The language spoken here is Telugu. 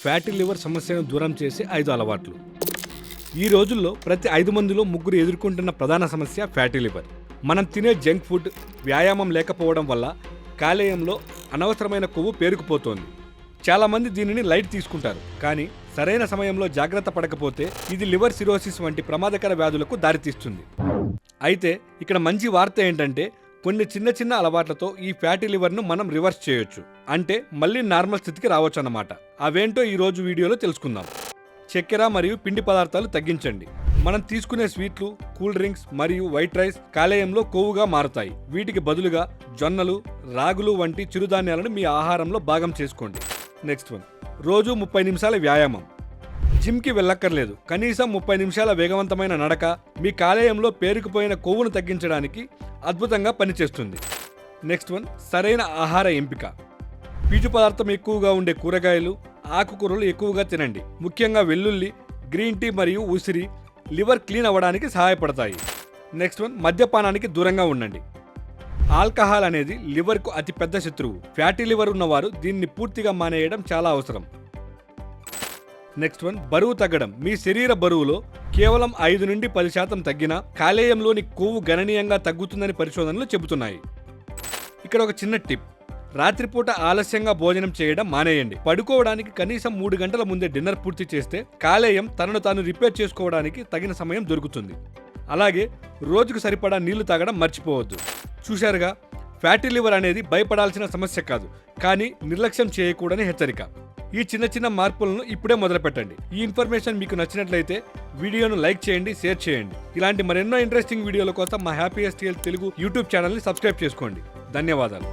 ఫ్యాటీ లివర్ సమస్యను దూరం చేసే 5 అలవాట్లు. ఈ రోజుల్లో ప్రతి 5 మందిలో 3 ఎదుర్కొంటున్న ప్రధాన సమస్య ఫ్యాటీ లివర్. మనం తినే జంక్ ఫుడ్, వ్యాయామం లేకపోవడం వల్ల కాలేయంలో అనవసరమైన కొవ్వు పేరుకుపోతోంది. చాలామంది దీనిని లైట్ తీసుకుంటారు, కానీ సరైన సమయంలో జాగ్రత్త పడకపోతే ఇది లివర్ సిరోసిస్ వంటి ప్రమాదకర వ్యాధులకు దారితీస్తుంది. అయితే ఇక్కడ మంచి వార్త ఏంటంటే కొన్ని చిన్న చిన్న అలవాట్లతో ఈ ఫ్యాటీ లివర్ను మనం రివర్స్ చేయొచ్చు. అంటే మళ్ళీ నార్మల్ స్థితికి రావచ్చు అన్నమాట. అవేంటో ఈ రోజు వీడియోలో తెలుసుకుందాం. చక్కెర మరియు పిండి పదార్థాలు తగ్గించండి. మనం తీసుకునే స్వీట్లు, కూల్ డ్రింక్స్ మరియు వైట్ రైస్ కాలేయంలో కొవ్వుగా మారుతాయి. వీటికి బదులుగా జొన్నలు, రాగులు వంటి చిరుధాన్యాలను మీ ఆహారంలో భాగం చేసుకోండి. నెక్స్ట్ వన్, రోజు 30 నిమిషాల వ్యాయామం. జిమ్కి వెళ్ళక్కర్లేదు, కనీసం 30 నిమిషాల వేగవంతమైన నడక మీ కాలేయంలో పేరుకుపోయిన కొవ్వును తగ్గించడానికి అద్భుతంగా పనిచేస్తుంది. నెక్స్ట్ వన్, సరైన ఆహార ఎంపిక. పీచు పదార్థం ఎక్కువగా ఉండే కూరగాయలు, ఆకుకూరలు ఎక్కువగా తినండి. ముఖ్యంగా వెల్లుల్లి, గ్రీన్ టీ మరియు ఉసిరి లివర్ క్లీన్ అవ్వడానికి సహాయపడతాయి. నెక్స్ట్ వన్, మద్యపానానికి దూరంగా ఉండండి. ఆల్కహాల్ అనేది లివర్కు అతిపెద్ద శత్రువు. ఫ్యాటీ లివర్ ఉన్నవారు దీన్ని పూర్తిగా మానేయడం చాలా అవసరం. నెక్స్ట్ వన్, బరువు తగ్గడం. మీ శరీర బరువులో కేవలం 5 నుండి 10% తగ్గినా కాలేయంలోని కొవ్వు గణనీయంగా తగ్గుతుందని పరిశోధనలు చెబుతున్నాయి. ఇక్కడ ఒక చిన్న టిప్, రాత్రిపూట ఆలస్యంగా భోజనం చేయడం మానేయండి. పడుకోవడానికి కనీసం 3 గంటల ముందే డిన్నర్ పూర్తి చేస్తే కాలేయం తనను తాను రిపేర్ చేసుకోవడానికి తగిన సమయం దొరుకుతుంది. అలాగే రోజుకు సరిపడా నీళ్లు తాగడం మర్చిపోవద్దు. చూశారుగా, ఫ్యాటీ లివర్ అనేది భయపడాల్సిన సమస్య కాదు, కానీ నిర్లక్ష్యం చేయకూడని హెచ్చరిక. ఈ చిన్న చిన్న మార్పులను ఇప్పుడే మొదలుపెట్టండి. ఈ ఇన్ఫర్మేషన్ మీకు నచ్చినట్లయితే వీడియోను లైక్ చేయండి, షేర్ చేయండి. ఇలాంటి మరెన్నో ఇంట్రెస్టింగ్ వీడియోల కోసం మా హ్యాపీయెస్ట్ హెల్త్ తెలుగు యూట్యూబ్ ఛానల్ని సబ్స్క్రైబ్ చేసుకోండి. ధన్యవాదాలు.